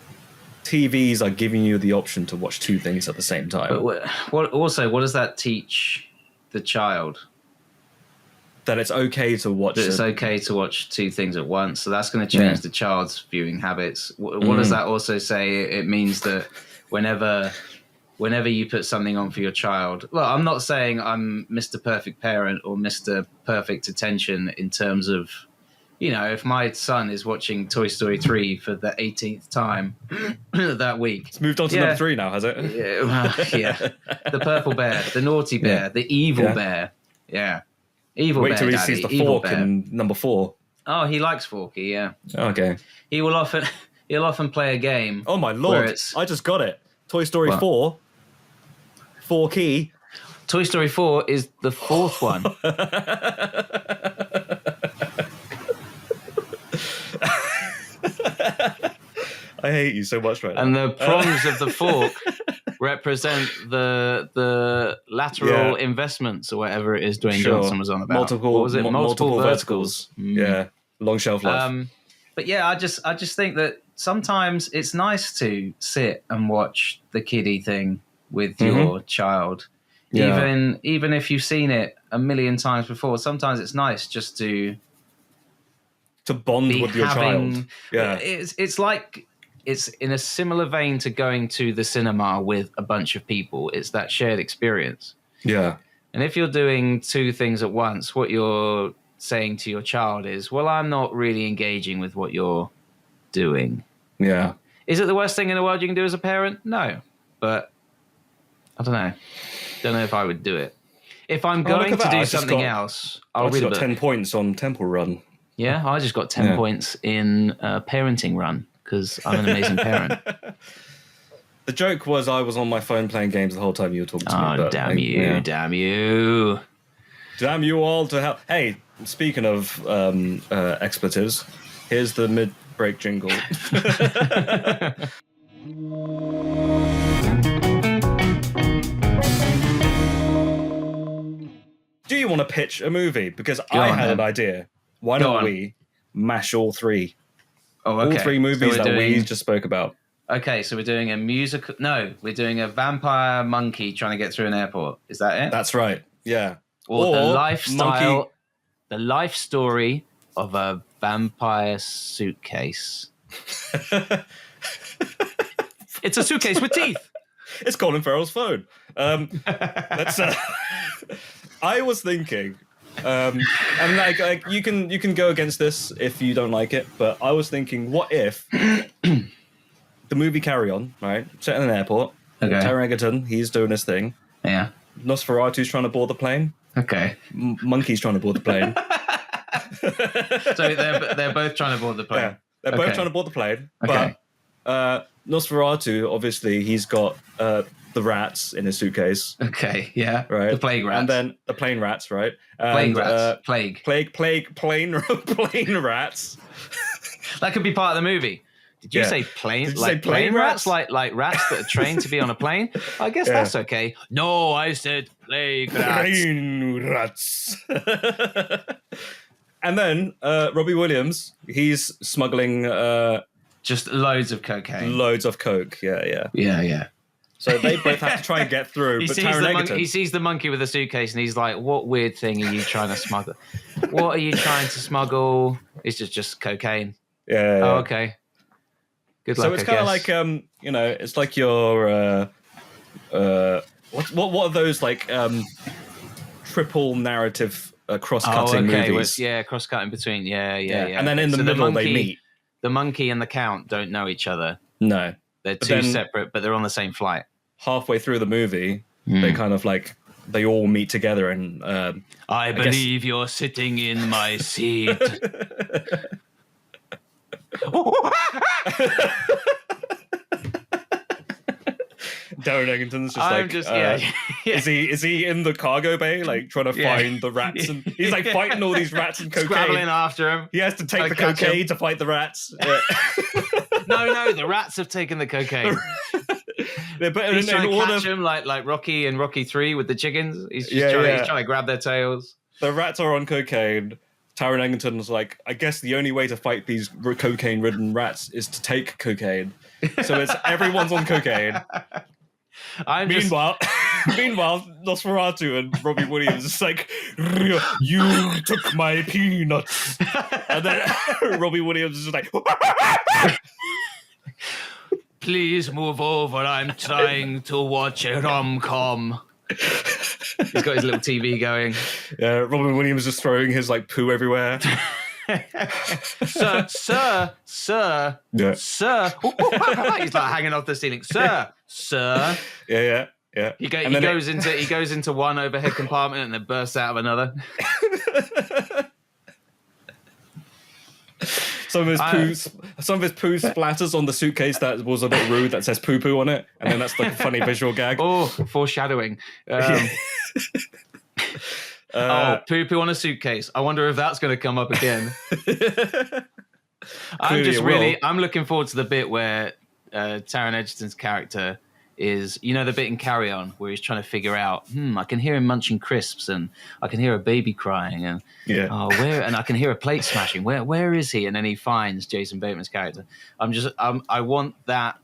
TVs are giving you the option to watch 2 things at the same time. But what does that teach the child? That it's okay to watch. That it's okay to watch 2 things at once. So that's going to change the child's viewing habits. What does that also say? It means that whenever you put something on for your child, well, I'm not saying I'm Mr. Perfect Parent or Mr. Perfect Attention in terms of, you know, if my son is watching Toy Story 3 for the 18th time that week. It's moved on to number 3 now, has it? Yeah. The purple bear, the naughty bear, the evil bear. Yeah. Evil Wait bear, till he Daddy. sees the Evil fork bear. in number 4. Oh, he likes Forky, yeah. Okay. He'll often play a game. Oh my lord! I just got it. Toy Story 4. Forky. Toy Story 4 is the 4th one. I hate you so much right now. And the prongs of the fork represent the lateral investments or whatever it is Dwayne Johnson was on about. Multiple verticals. Yeah, long shelf life. But yeah, I just think that sometimes it's nice to sit and watch the kiddie thing with your child. Yeah. Even if you've seen it a million times before, sometimes it's nice just to bond with your child. Yeah. It's like, it's in a similar vein to going to the cinema with a bunch of people. It's that shared experience. Yeah. And if you're doing 2 things at once, what you're saying to your child is, well, I'm not really engaging with what you're doing. Yeah. Is it the worst thing in the world you can do as a parent? No. But I don't know. Don't know if I would do it. If I'm going to do something else, I'll read a book. 10 points on Temple Run. Yeah, I just got 10 points in Parenting Run because I'm an amazing parent. The joke was I was on my phone playing games the whole time you were talking to me. Oh, damn you. Damn you all to hell. Hey, speaking of expletives, here's the mid-break jingle. Do you want to pitch a movie? Because I had an idea. Why don't we mash all three? Oh, okay. All three movies that we just spoke about. Okay, so we're doing a musical. No, we're doing a vampire monkey trying to get through an airport. Is that it? That's right. Yeah. Or the lifestyle, the life story of a vampire suitcase. It's a suitcase with teeth. It's Colin Farrell's phone. Let's. I was thinking, and like you can go against this if you don't like it, but I was thinking, what if the movie Carry On, right? Set in an airport. Okay. Taron Egerton, he's doing his thing. Yeah. Nosferatu's trying to board the plane. Okay. Monkey's trying to board the plane. So they're both trying to board the plane. Yeah, they're both trying to board the plane. Okay. But Nosferatu, obviously, he's got the rats in his suitcase. Okay, yeah. Right. The plague rats. And then the plane rats, right? Plague rats. Plague, plane rats. That could be part of the movie. Did you say plane? Did you like say plane rats? Like rats that are trained to be on a plane? I guess that's okay. No, I said plague rats. Plane rats. And then Robbie Williams, he's smuggling just loads of cocaine. Loads of coke. Yeah. So they both have to try and get through. He sees the monkey with the suitcase and he's like, "What weird thing are you trying to smuggle? What are you trying to smuggle? It's just cocaine." Yeah. Oh, okay. Good luck. So it's kind of like it's like your what are those like triple narrative cross-cutting movies? Cross-cutting between. Yeah. And then in the middle they meet. The monkey and the count don't know each other. No. They're two separate, but they're on the same flight. Halfway through the movie, they kind of like they all meet together and I believe you're sitting in my seat. Darren Egginton's just is he in the cargo bay like trying to find the rats and he's like fighting all these rats and cocaine. Scrabbling after him. He has to take the cocaine to fight the rats. No, the rats have taken the cocaine. He's trying to catch them like Rocky and Rocky 3 with the chickens. He's trying to grab their tails. The rats are on cocaine. Taron Egerton's like, I guess the only way to fight these cocaine-ridden rats is to take cocaine. So it's everyone's on cocaine. Meanwhile, Nosferatu and Robbie Williams is like, you took my peanuts. And then Robbie Williams is just like, please move over. I'm trying to watch a rom-com. He's got his little TV going. Yeah, Robin Williams just throwing his like poo everywhere. Sir. Yeah. Sir. He's like hanging off the ceiling. Sir. Yeah. He goes into one overhead compartment and then bursts out of another. Some of his poo splatters on the suitcase that was a bit rude that says poo poo on it, and then that's like a funny visual gag. Oh, foreshadowing. Poo poo on a suitcase. I wonder if that's going to come up again. I'm looking forward to the bit where Taron Egerton's character is, the bit in Carry On where he's trying to figure out, I can hear him munching crisps and I can hear a baby crying and and I can hear a plate smashing. Where is he? And then he finds Jason Bateman's character. I want that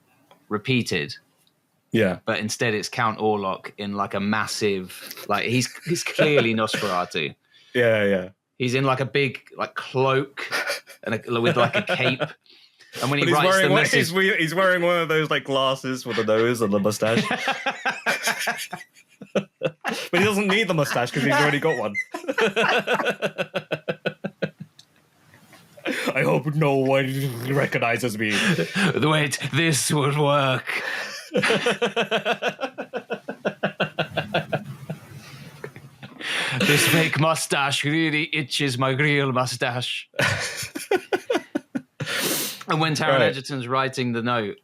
repeated. Yeah. But instead it's Count Orlok in like a massive, like he's clearly Nosferatu. Yeah. He's in like a big like cloak and with like a cape. And when he writes the message, he's wearing one of those like glasses with the nose and the mustache. But he doesn't need the mustache because he's already got one. I hope no one recognizes me. Wait, this would work. This fake mustache really itches my real mustache. And when Taron Egerton's writing the note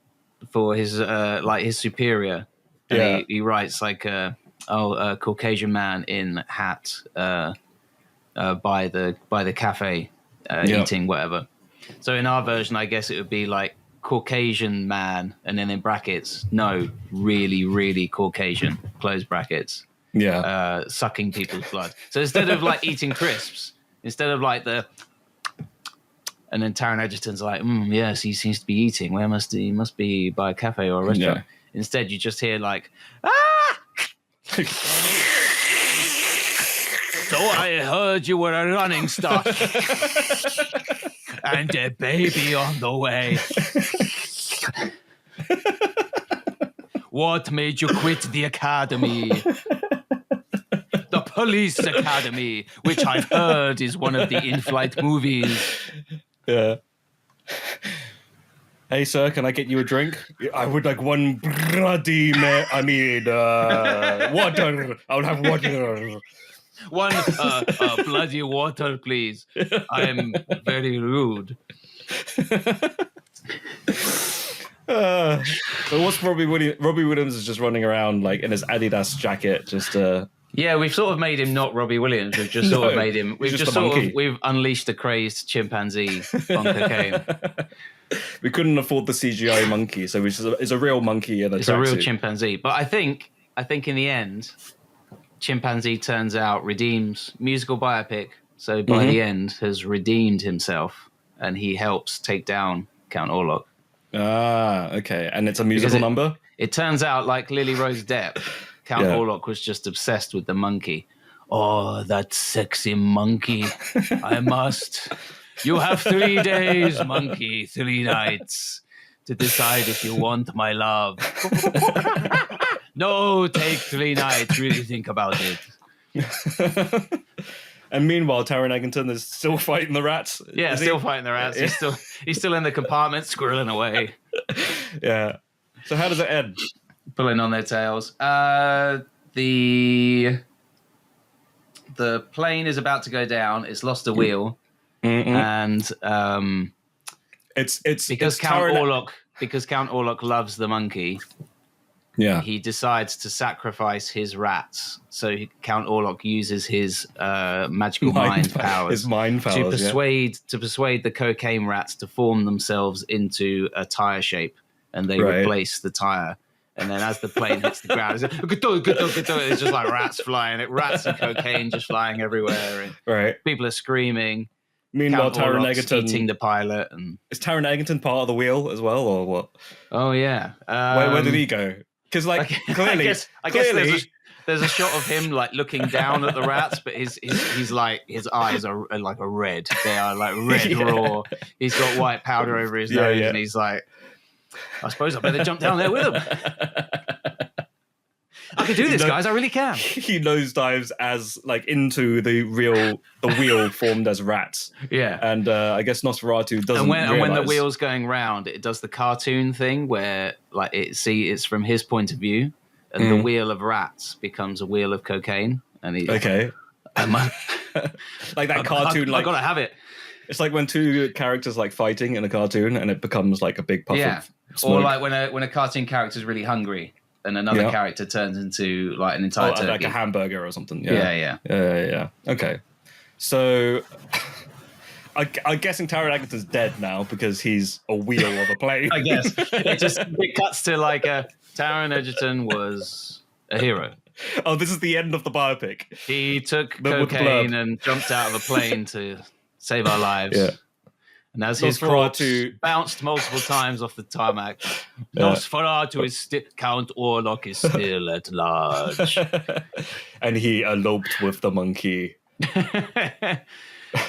for his his superior, and he writes like a Caucasian man in hat, by the cafe, eating whatever. So in our version, I guess it would be like Caucasian man, and then in brackets, no, really, really Caucasian, close brackets. Yeah. Sucking people's blood. So instead of like eating crisps, instead of like and then Taron Egerton's like, yes, he seems to be eating. Where must he be by a cafe or a restaurant? Yeah. Instead, you just hear like, ah! So I heard you were a running stock and a baby on the way. What made you quit the academy? The police academy, which I've heard is one of the in-flight movies. Yeah. Hey, sir, can I get you a drink? I would like one bloody water. I'll have water. One bloody water, please. I'm very rude. But what's Robbie Williams is just running around like in his Adidas jacket, just Yeah, we've sort of made him not Robbie Williams. We've just sort of made him. We've unleashed a crazed chimpanzee on cocaine. We couldn't afford the CGI monkey, so it's a real monkey in a tracksuit. It's a real chimpanzee. But I think in the end, chimpanzee turns out redeems musical biopic. So by the end, has redeemed himself, and he helps take down Count Orlok. Ah, okay. And it's a musical number? It turns out, like Lily Rose Depp, Count Orlok was just obsessed with the monkey. Oh, that sexy monkey. I must. You have 3 days, monkey, 3 nights to decide if you want my love. No, take 3 nights. Really think about it. And meanwhile, Taron Egerton is still fighting the rats. Yeah, still fighting the rats. He's still in the compartment, squirreling away. Yeah. So how does it end? Pulling on their tails. The plane is about to go down. It's lost a wheel, and it's because Count Orlok loves the monkey. Yeah, he decides to sacrifice his rats. So Count Orlok uses his magical mind powers, to persuade the cocaine rats to form themselves into a tire shape, and they replace the tire. And then as the plane hits the ground, it's just like rats flying. Rats and cocaine just flying everywhere. And people are screaming. Meanwhile, Taron Egerton eating the pilot. And is Taron Egerton part of the wheel as well, or what? Oh yeah. Where did he go? Because like clearly, I guess there's a shot of him like looking down at the rats, but he's like his eyes are like a red. They are like red raw. He's got white powder over his nose, and he's like, I suppose I better jump down there with him. I can do this, guys. I really can. He nosedives as like into the wheel formed as rats. Yeah, and I guess Nosferatu doesn't. And when the wheel's going round, it does the cartoon thing where like it's from his point of view, and the wheel of rats becomes a wheel of cocaine. And he's like that cartoon. I gotta have it. It's like when two characters like fighting in a cartoon, and it becomes like a big puff of smoke. Or like when a cartoon character is really hungry, and another character turns into like an entire turkey. Like a hamburger or something. Yeah. Okay, so I'm guessing Taron Egerton's dead now because he's a wheel of a plane. I guess it cuts to like Taron Egerton was a hero. Oh, this is the end of the biopic. He took cocaine and jumped out of a plane to save our lives. Yeah. And as his corpse bounced multiple times off the tarmac, Nosferatu is Count Orlok is still at large. And he eloped with the monkey.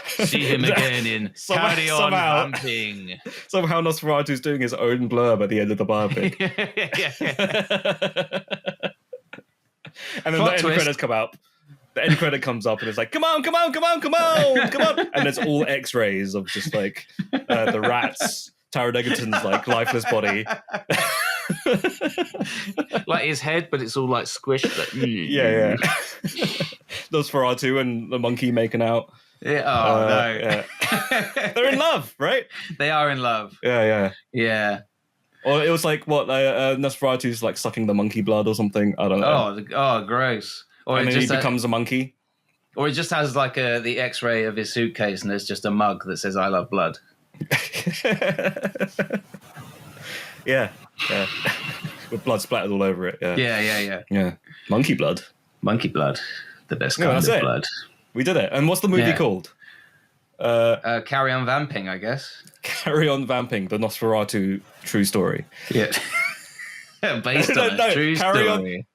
See him again in Carry On Vamping. Somehow Nosferatu's doing his own blurb at the end of the biopic. And then the end credits come out. The end credit comes up and it's like, come on. And it's all x-rays of just like the rats, Taron Egerton's like lifeless body. Like his head, but it's all like squished. Like, yeah. Nosferatu and the monkey making out. Yeah. Oh, no. Yeah. They're in love, right? They are in love. Yeah. Or it was like, Nosferatu's like sucking the monkey blood or something. I don't know. Oh, gross. Or and then he becomes a monkey. Or he just has like the X-ray of his suitcase, and there's just a mug that says "I love blood." Yeah. With blood splattered all over it. Yeah. Monkey blood. Monkey blood, the best kind of blood. We did it. And what's the movie called? Carry On Vamping, I guess. Carry On Vamping, the Nosferatu true story. Yeah. Based on a true story.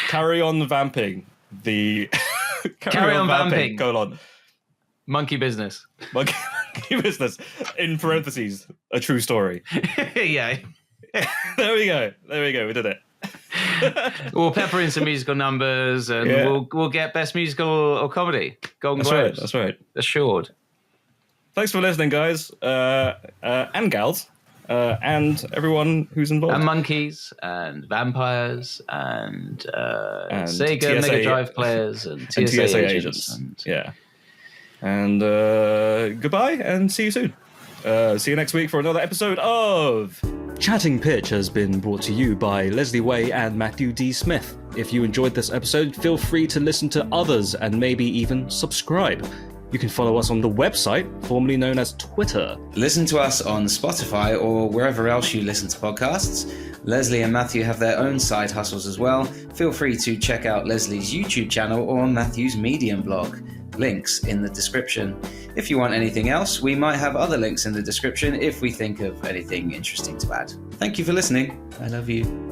Carry On Vamping, the... Carry On Vamping. Colon. Monkey Business. Monkey Business. In parentheses, a true story. Yeah. There we go. We did it. We'll pepper in some musical numbers, and we'll get best musical or comedy. Golden Globes. That's right. Assured. Thanks for listening, guys, and gals, and everyone who's involved. And monkeys, and vampires, and Sega TSA, Mega Drive players, and TSA agents. And goodbye, and see you soon. See you next week for another episode of Chatting Pitch has been brought to you by Leslie Way and Matthew D. Smith. If you enjoyed this episode, feel free to listen to others and maybe even subscribe. You can follow us on the website, formerly known as Twitter. Listen to us on Spotify or wherever else you listen to podcasts. Leslie and Matthew have their own side hustles as well. Feel free to check out Leslie's YouTube channel or Matthew's Medium blog. Links in the description. If you want anything else, we might have other links in the description if we think of anything interesting to add. Thank you for listening. I love you.